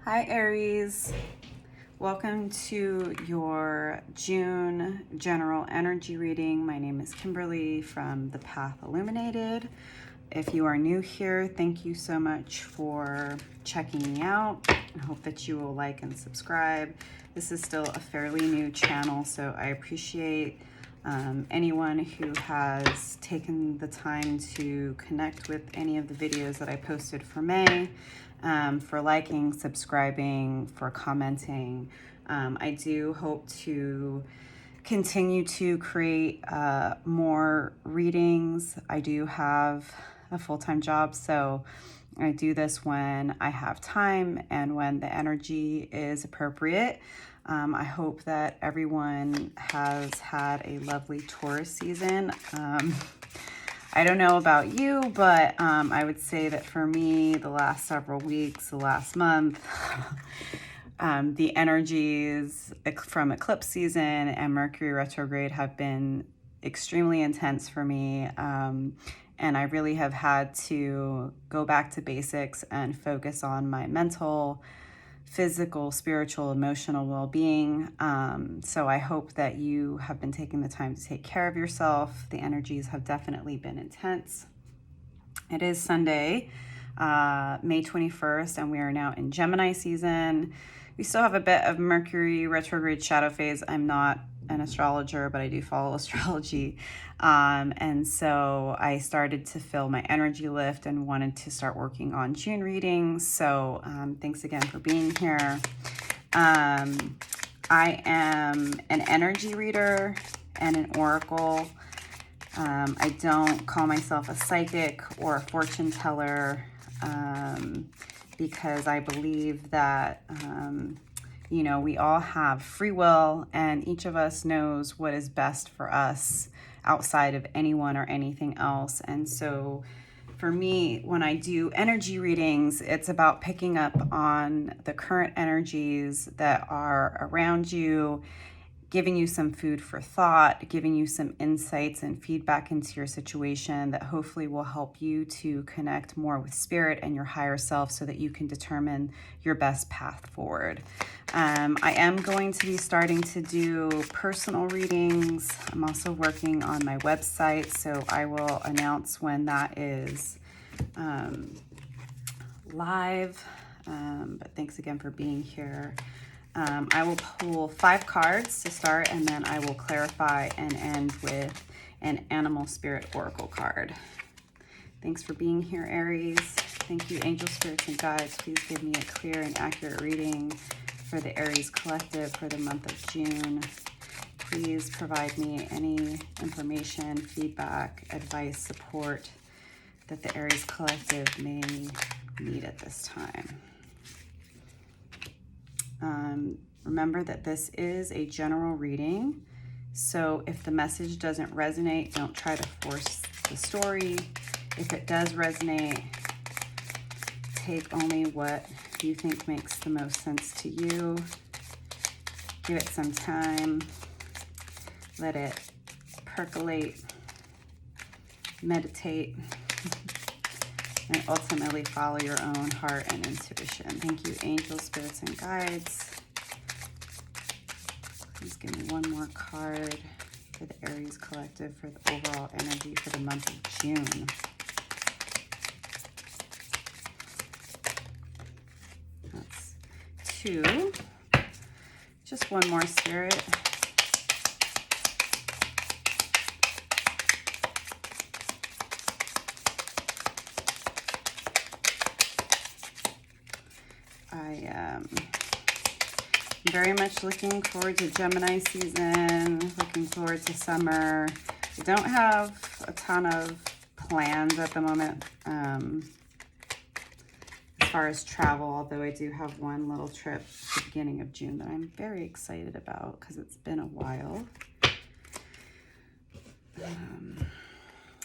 Hi Aries, welcome to your June general energy reading. My name is Kimberly from The Path Illuminated. If you are new here, thank you so much for checking me out. I hope that you will like and subscribe. This is still a fairly new channel, so I appreciate anyone who has taken the time to connect with any of the videos that I posted for May, for liking, subscribing, for commenting. I do hope to continue to create more readings. I do have a full-time job, so I do this when I have time and when the energy is appropriate. I hope that everyone has had a lovely Taurus season. I don't know about you, but I would say that for me, the last several weeks, the last month, the energies from eclipse season and Mercury retrograde have been extremely intense for me. And I really have had to go back to basics and focus on my mental, physical, spiritual, emotional well-being. So I hope that you have been taking the time to take care of yourself. The energies have definitely been intense. It is Sunday, May 21st, and we are now in Gemini season. We still have a bit of Mercury retrograde shadow phase. I'm not an astrologer, but I do follow astrology. And so I started to feel my energy lift and wanted to start working on June readings. So thanks again for being here. I am an energy reader and an oracle. I don't call myself a psychic or a fortune teller because I believe that, you know, we all have free will and each of us knows what is best for us outside of anyone or anything else. And so for me, when I do energy readings, it's about picking up on the current energies that are around you, giving you some food for thought, giving you some insights and feedback into your situation that hopefully will help you to connect more with spirit and your higher self so that you can determine your best path forward. I am going to be starting to do personal readings. I'm also working on my website, so I will announce when that is live. But thanks again for being here. I will pull 5 cards to start, and then I will clarify and end with an animal spirit oracle card. Thanks for being here, Aries. Thank you, angel spirits and guides. Please give me a clear and accurate reading for the Aries collective for the month of June. Please provide me any information, feedback, advice, support that the Aries collective may need at this time. Remember that this is a general reading, so if the message doesn't resonate, don't try to force the story. If it does resonate, take only what you think makes the most sense to you. Give it some time. Let it percolate, meditate, and ultimately follow your own heart and intuition. Thank you, angels, spirits, and guides. Please give me one more card for the Aries collective for the overall energy for the month of June. That's 2. Just one more, spirit. I am very much looking forward to Gemini season, looking forward to summer. I don't have a ton of plans at the moment as far as travel, although I do have one little trip at the beginning of June that I'm very excited about because it's been a while.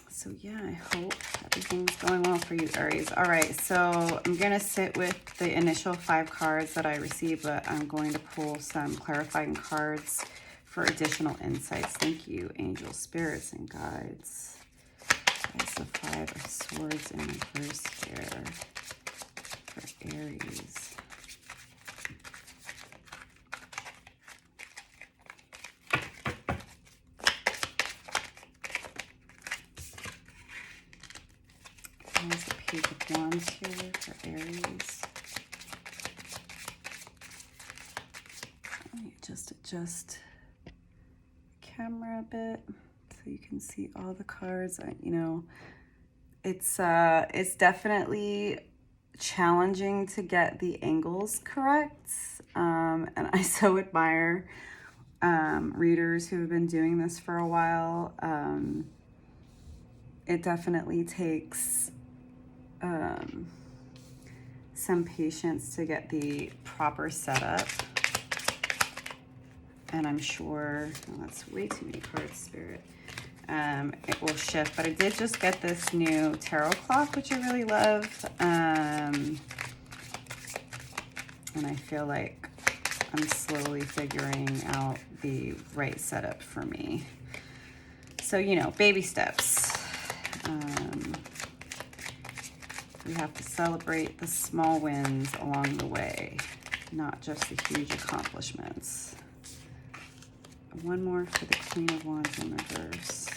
So yeah, I hope everything's going well for you, Aries. All right, so I'm gonna sit with the initial 5 cards that I received, but I'm going to pull some clarifying cards for additional insights. Thank you, angels, spirits, and guides. That's the 5 of Swords in reverse here for Aries. for Aries. Let me just adjust the camera a bit so you can see all the cards. You know, it's definitely challenging to get the angles correct, and I so admire readers who have been doing this for a while. It definitely takes some patience to get the proper setup, and I'm sure, oh, that's way too many cards, Spirit. It will shift, but I did just get this new tarot clock, which I really love, and I feel like I'm slowly figuring out the right setup for me. So, you know, baby steps. We have to celebrate the small wins along the way, not just the huge accomplishments. One more for the Queen of Wands in reverse.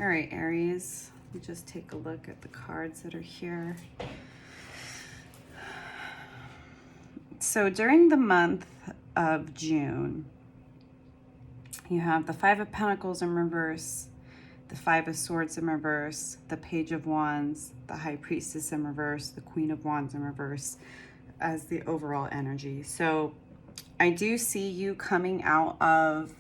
All right, Aries, let me just take a look at the cards that are here. So during the month of June, you have the Five of Pentacles in reverse, the Five of Swords in reverse, the Page of Wands, the High Priestess in reverse, the Queen of Wands in reverse as the overall energy. So I do see you coming out of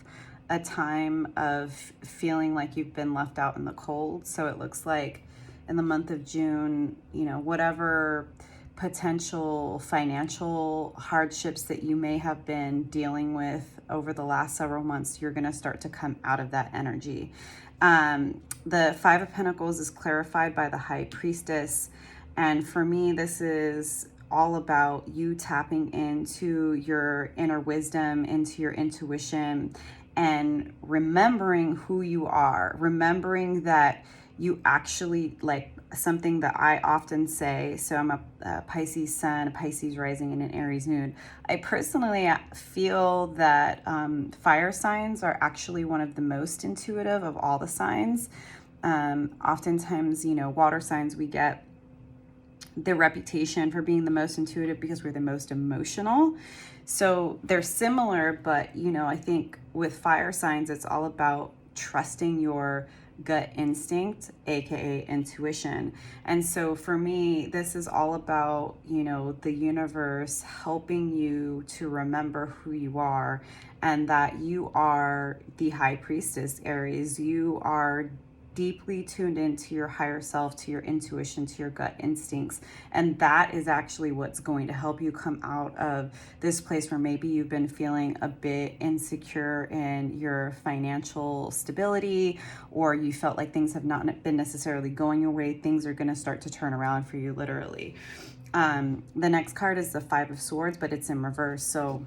a time of feeling like you've been left out in the cold. So it looks like in the month of June, you know, whatever potential financial hardships that you may have been dealing with over the last several months, you're going to start to come out of that energy. The Five of Pentacles is clarified by the High Priestess. And for me, this is all about you tapping into your inner wisdom, into your intuition, and remembering who you are, remembering that you actually, like something that I often say, so I'm a Pisces sun, a Pisces rising, and an Aries moon. I personally feel that fire signs are actually one of the most intuitive of all the signs. Oftentimes, you know, water signs, we get the reputation for being the most intuitive because we're the most emotional. So they're similar, but, you know, I think with fire signs, it's all about trusting your gut instinct, aka intuition. And so for me, this is all about, you know, the universe helping you to remember who you are, and that you are the High Priestess, Aries. You are deeply tuned into your higher self, to your intuition, to your gut instincts. And that is actually what's going to help you come out of this place where maybe you've been feeling a bit insecure in your financial stability, or you felt like things have not been necessarily going your way. Things are going to start to turn around for you, literally. The next card is the Five of Swords, but it's in reverse. So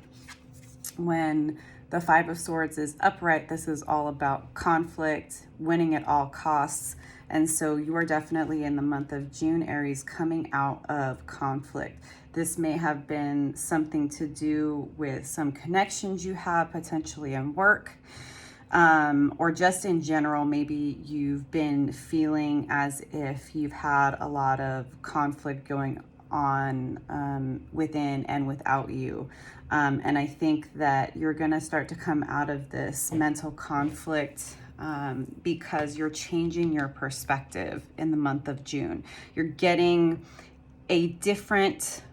when the Five of Swords is upright, this is all about conflict, winning at all costs. And so you are definitely in the month of June, Aries, coming out of conflict. This may have been something to do with some connections you have potentially in work, or just in general. Maybe you've been feeling as if you've had a lot of conflict going on within and without you. And I think that you're going to start to come out of this mental conflict because you're changing your perspective in the month of June. You're getting a different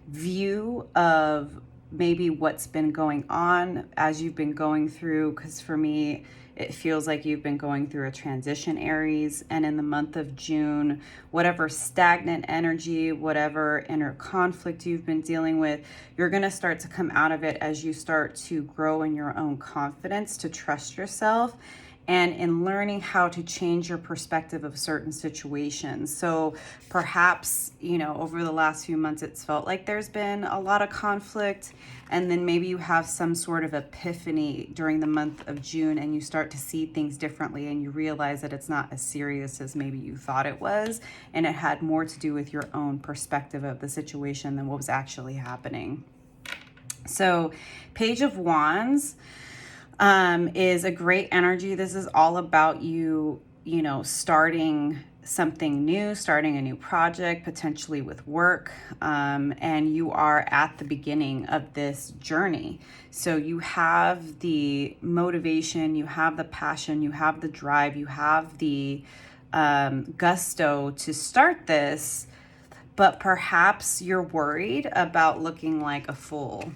view of maybe what's been going on as you've been going through, because for me, it feels like you've been going through a transition, Aries. And in the month of June, whatever stagnant energy, whatever inner conflict you've been dealing with, you're going to start to come out of it as you start to grow in your own confidence, to trust yourself, and in learning how to change your perspective of certain situations. So perhaps, you know, over the last few months, it's felt like there's been a lot of conflict, and then maybe you have some sort of epiphany during the month of June, and you start to see things differently, and you realize that it's not as serious as maybe you thought it was, and it had more to do with your own perspective of the situation than what was actually happening. So Page of Wands, is a great energy. This is all about you, starting something new, starting a new project, potentially with work, and you are at the beginning of this journey. So you have the motivation, you have the passion, you have the drive, you have the gusto to start this, but perhaps you're worried about looking like a fool.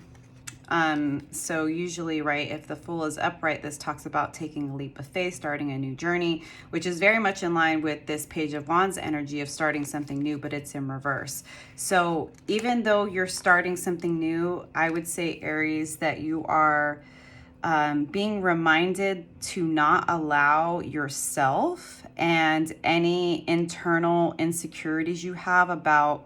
So usually, right, if the Fool is upright, this talks about taking a leap of faith, starting a new journey, which is very much in line with this Page of Wands energy of starting something new, but it's in reverse. So even though you're starting something new, I would say, Aries, that you are being reminded to not allow yourself and any internal insecurities you have about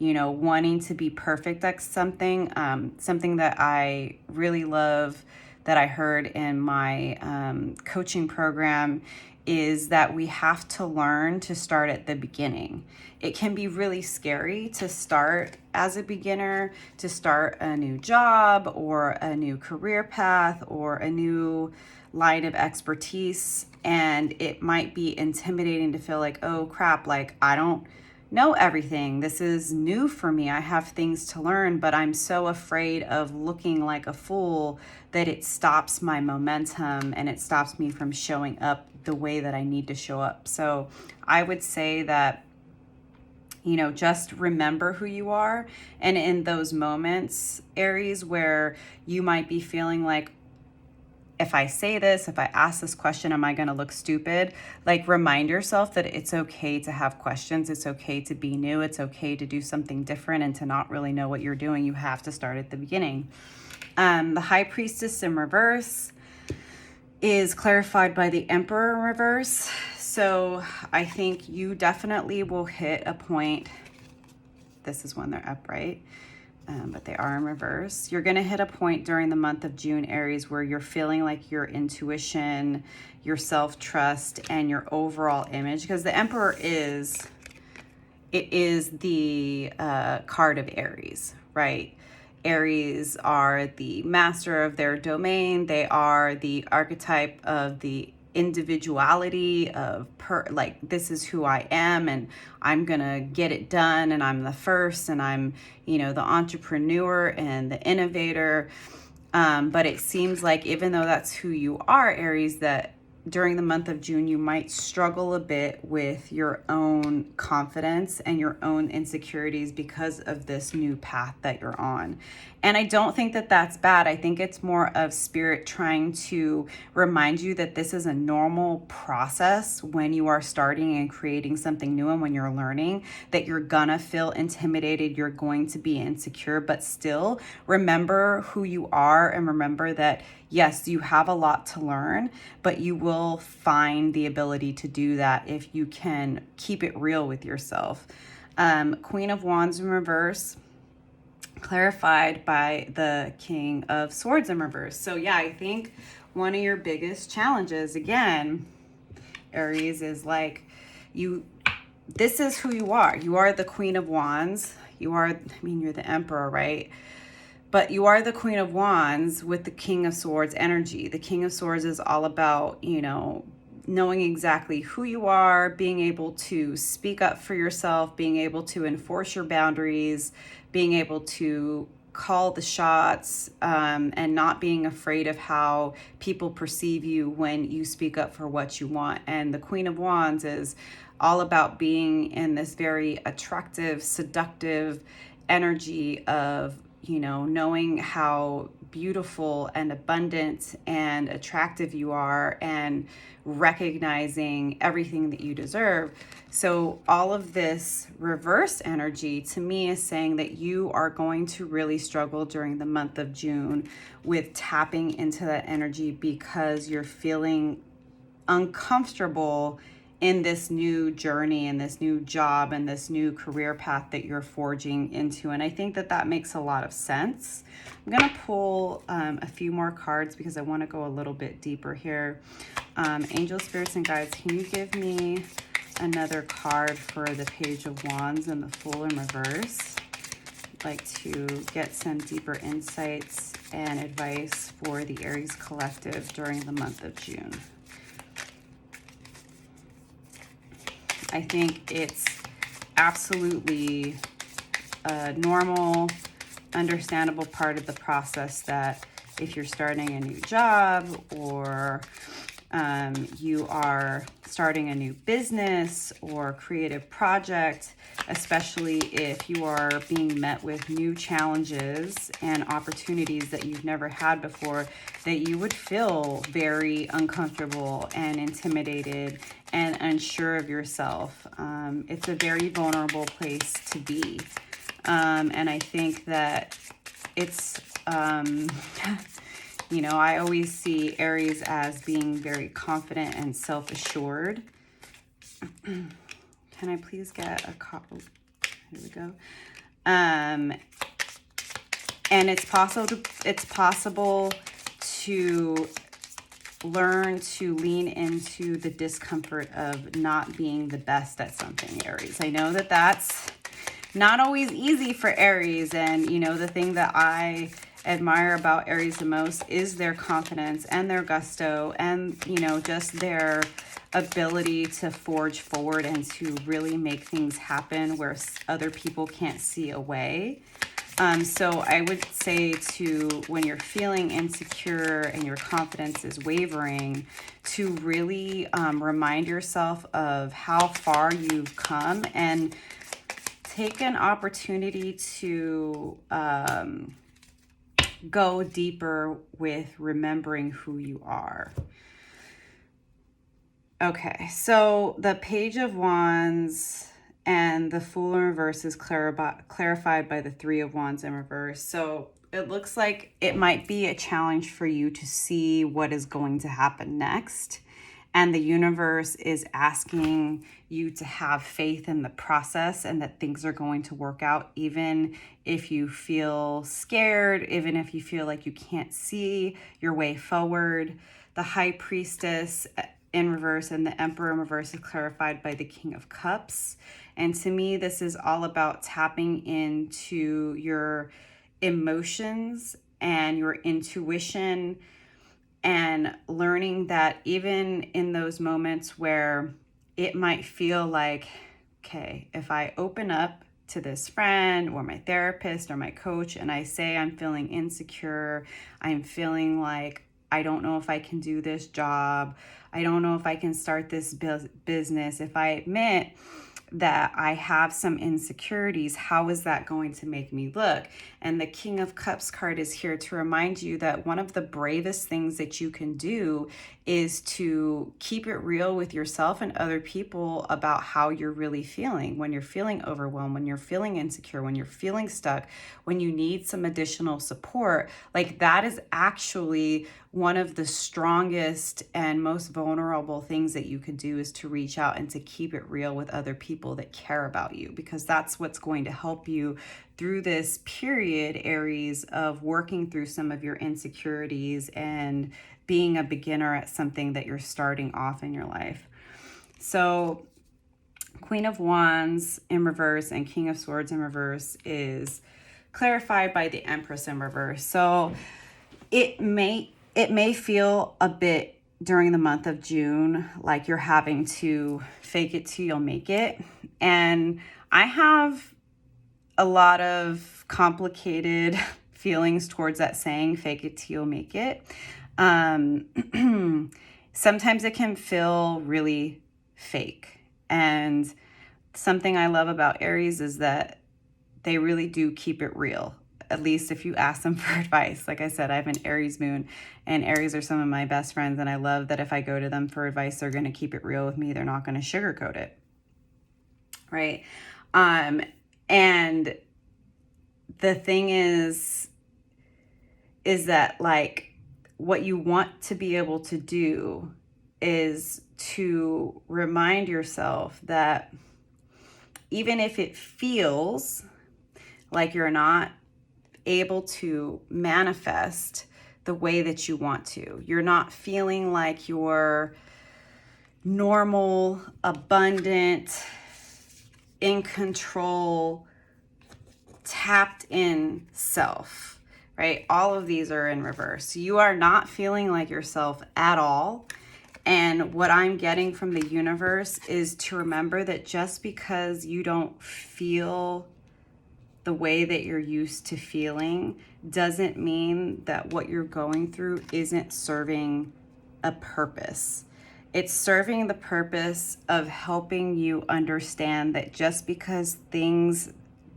wanting to be perfect at something. Something that I really love that I heard in my coaching program is that we have to learn to start at the beginning. It can be really scary to start as a beginner, to start a new job or a new career path or a new line of expertise. And it might be intimidating to feel like, oh crap, like I don't know everything. This is new for me. I have things to learn, but I'm so afraid of looking like a fool that it stops my momentum and it stops me from showing up the way that I need to show up. So I would say that, just remember who you are. And in those moments, Aries, where you might be feeling like, if I say this, if I ask this question, am I going to look stupid? Like, remind yourself that it's okay to have questions. It's okay to be new. It's okay to do something different and to not really know what you're doing. You have to start at the beginning. The High Priestess in reverse is clarified by the Emperor in reverse. So I think you definitely will hit a point. This is when they're upright. But they are in reverse. You're going to hit a point during the month of June, Aries, where you're feeling like your intuition, your self-trust, and your overall image, because the Emperor is the card of Aries, right? Aries are the master of their domain. They are the archetype of the individuality of like, this is who I am and I'm gonna get it done and I'm the first and I'm the entrepreneur and the innovator, but it seems like even though that's who you are, Aries, that during the month of June you might struggle a bit with your own confidence and your own insecurities because of this new path that you're on. And I don't think that that's bad. I think it's more of spirit trying to remind you that this is a normal process when you are starting and creating something new, and when you're learning, that you're gonna feel intimidated, you're going to be insecure, but still remember who you are and remember that yes, you have a lot to learn, but you will find the ability to do that if you can keep it real with yourself. Queen of Wands in reverse, clarified by the King of Swords in reverse. So yeah, I think one of your biggest challenges, again, Aries, is like this is who you are. You are the Queen of Wands. You're the Emperor, right? But you are the Queen of Wands with the King of Swords energy. The King of Swords is all about, knowing exactly who you are, being able to speak up for yourself, being able to enforce your boundaries, being able to call the shots, and not being afraid of how people perceive you when you speak up for what you want. And the Queen of Wands is all about being in this very attractive, seductive energy of, knowing how beautiful and abundant and attractive you are and recognizing everything that you deserve. So all of this reverse energy to me is saying that you are going to really struggle during the month of June with tapping into that energy because you're feeling uncomfortable in this new journey and this new job and this new career path that you're forging into. And I think that that makes a lot of sense. I'm going to pull a few more cards because I want to go a little bit deeper here. Angel, spirits, and guides, can you give me another card for the Page of Wands and the Fool in reverse? I'd like to get some deeper insights and advice for the Aries collective during the month of June. I think it's absolutely a normal, understandable part of the process that if you're starting a new job or you are starting a new business or creative project, especially if you are being met with new challenges and opportunities that you've never had before, that you would feel very uncomfortable and intimidated and unsure of yourself. It's a very vulnerable place to be. And I think that it's, you know, I always see Aries as being very confident and self-assured. Can I please get a copy? Here we go. And it's possible to learn to lean into the discomfort of not being the best at something, Aries. I know that that's not always easy for Aries, and you know, the thing that I admire about Aries the most is their confidence and their gusto, and you know, just their ability to forge forward and to really make things happen where other people can't see a way. So I would say to, when you're feeling insecure and your confidence is wavering, to really remind yourself of how far you've come and take an opportunity to go deeper with remembering who you are. Okay, so the Page of Wands and the Fool in reverse is clarified by the Three of Wands in reverse. So it looks like it might be a challenge for you to see what is going to happen next. And the universe is asking you to have faith in the process and that things are going to work out, even if you feel scared, even if you feel like you can't see your way forward. The High Priestess in reverse and the Emperor in reverse is clarified by the King of Cups. And to me, this is all about tapping into your emotions and your intuition, and learning that even in those moments where it might feel like, okay, if I open up to this friend or my therapist or my coach and I say I'm feeling insecure, I'm feeling like I don't know if I can do this job, I don't know if I can start this business, if I admit that I have some insecurities, how is that going to make me look? And the King of Cups card is here to remind you that one of the bravest things that you can do is to keep it real with yourself and other people about how you're really feeling. When you're feeling overwhelmed, when you're feeling insecure, when you're feeling stuck, when you need some additional support, like that is actually one of the strongest and most vulnerable things that you can do, is to reach out and to keep it real with other people that care about you, because that's what's going to help you through this period, Aries, of working through some of your insecurities and being a beginner at something that you're starting off in your life. So Queen of Wands in reverse and King of Swords in reverse is clarified by the Empress in reverse. So it may feel a bit during the month of June like you're having to fake it till you'll make it. And I have a lot of complicated feelings towards that saying, fake it till you'll make it. Sometimes it can feel really fake. And something I love about Aries is that they really do keep it real. At least if you ask them for advice. Like I said, I have an Aries moon, and Aries are some of my best friends. And I love that if I go to them for advice, they're going to keep it real with me. They're not going to sugarcoat it. Right. And the thing is that, like, what you want to be able to do is to remind yourself that even if it feels like you're not able to manifest the way that you want to, you're not feeling like your normal, abundant, in control, tapped in self, right? All of these are in reverse. You are not feeling like yourself at all. And what I'm getting from the universe is to remember that just because you don't feel the way that you're used to feeling doesn't mean that what you're going through isn't serving a purpose. It's serving the purpose of helping you understand that just because things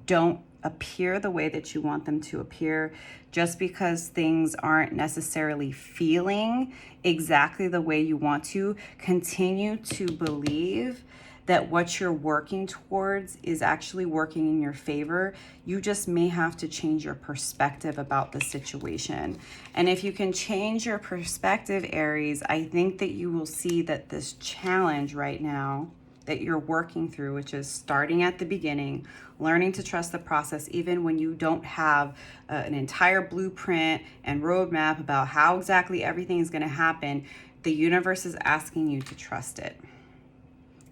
don't appear the way that you want them to appear, just because things aren't necessarily feeling exactly the way you want to, continue to believe that what you're working towards is actually working in your favor. You just may have to change your perspective about the situation. And if you can change your perspective, Aries, I think that you will see that this challenge right now that you're working through, which is starting at the beginning, learning to trust the process, even when you don't have an entire blueprint and roadmap about how exactly everything is going to happen, the universe is asking you to trust it.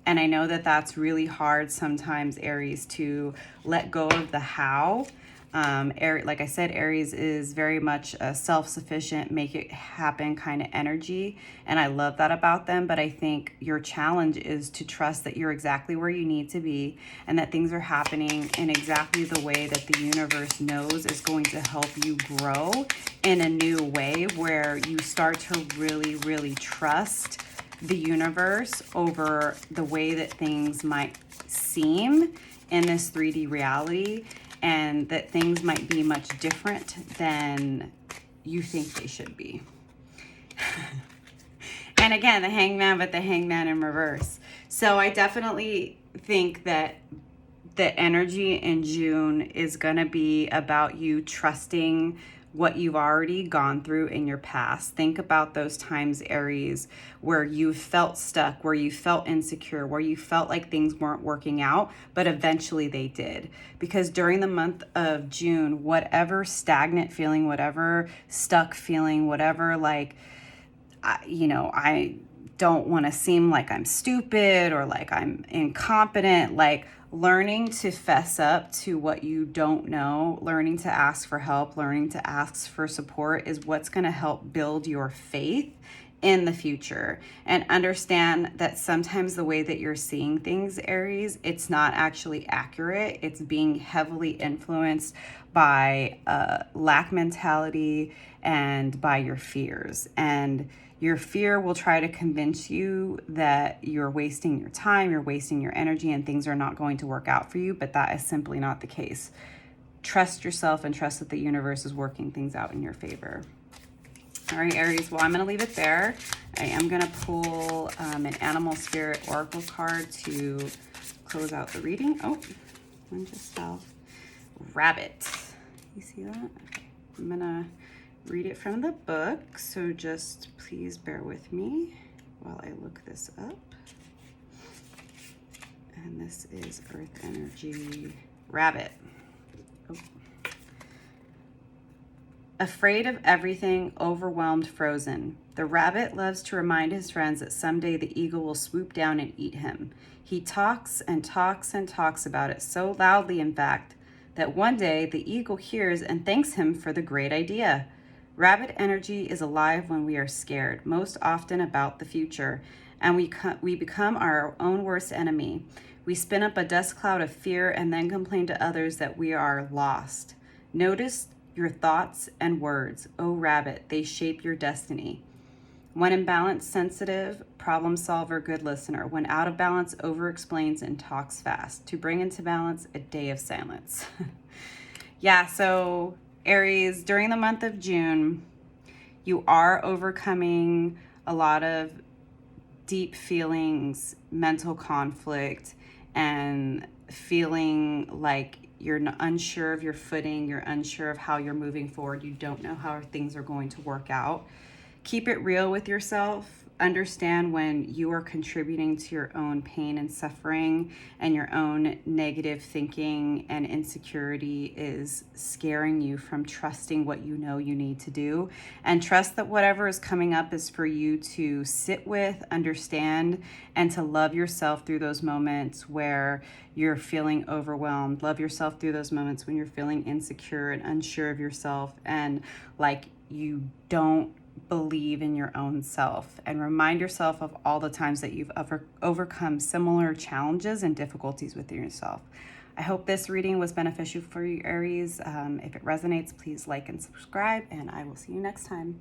And I know that that's really hard sometimes, Aries, to let go of the how. Like I said, Aries is very much a self-sufficient, make it happen kind of energy. And I love that about them. But I think your challenge is to trust that you're exactly where you need to be and that things are happening in exactly the way that the universe knows is going to help you grow in a new way, where you start to really, really trust the universe over the way that things might seem in this 3D reality, and that things might be much different than you think they should be. And again, the hangman, but the hangman in reverse. So I definitely think that the energy in June is going to be about you trusting what you've already gone through in your past. Think about those times, Aries, where you felt stuck, where you felt insecure, where you felt like things weren't working out, but eventually they did. Because during the month of June, whatever stagnant feeling, whatever stuck feeling, whatever I don't want to seem like I'm stupid or like I'm incompetent, like learning to fess up to what you don't know, learning to ask for help, learning to ask for support is what's going to help build your faith in the future. And understand that sometimes the way that you're seeing things, Aries, it's not actually accurate. It's being heavily influenced by lack mentality and by your fears. And your fear will try to convince you that you're wasting your time, you're wasting your energy, and things are not going to work out for you, but that is simply not the case. Trust yourself and trust that the universe is working things out in your favor. All right, Aries, well, I'm going to leave it there. I am going to pull an Animal Spirit Oracle card to close out the reading. Oh, one just fell. Rabbit. You see that? Okay. I'm going to read it from the book, so just please bear with me while I look this up. And this is Earth Energy Rabbit. Oh. Afraid of everything, overwhelmed, frozen. The rabbit loves to remind his friends that someday the eagle will swoop down and eat him. He talks and talks and talks about it, so loudly, in fact, that one day the eagle hears and thanks him for the great idea. Rabbit energy is alive when we are scared, most often about the future, and we become our own worst enemy. We spin up a dust cloud of fear and then complain to others that we are lost. Notice your thoughts and words. Oh, rabbit, they shape your destiny. When in balance, sensitive, problem solver, good listener. When out of balance, over explains and talks fast. To bring into balance, a day of silence. Yeah, so Aries, during the month of June, you are overcoming a lot of deep feelings, mental conflict, and feeling like you're unsure of your footing, you're unsure of how you're moving forward, you don't know how things are going to work out. Keep it real with yourself. understand when you are contributing to your own pain and suffering, and your own negative thinking and insecurity is scaring you from trusting what you know you need to do. And trust that whatever is coming up is for you to sit with, understand, and to love yourself through those moments where you're feeling overwhelmed. Love yourself through those moments when you're feeling insecure and unsure of yourself, and like you don't believe in your own self. And remind yourself of all the times that you've overcome similar challenges and difficulties within yourself. I hope this reading was beneficial for you, Aries. If it resonates, please like and subscribe, and I will see you next time.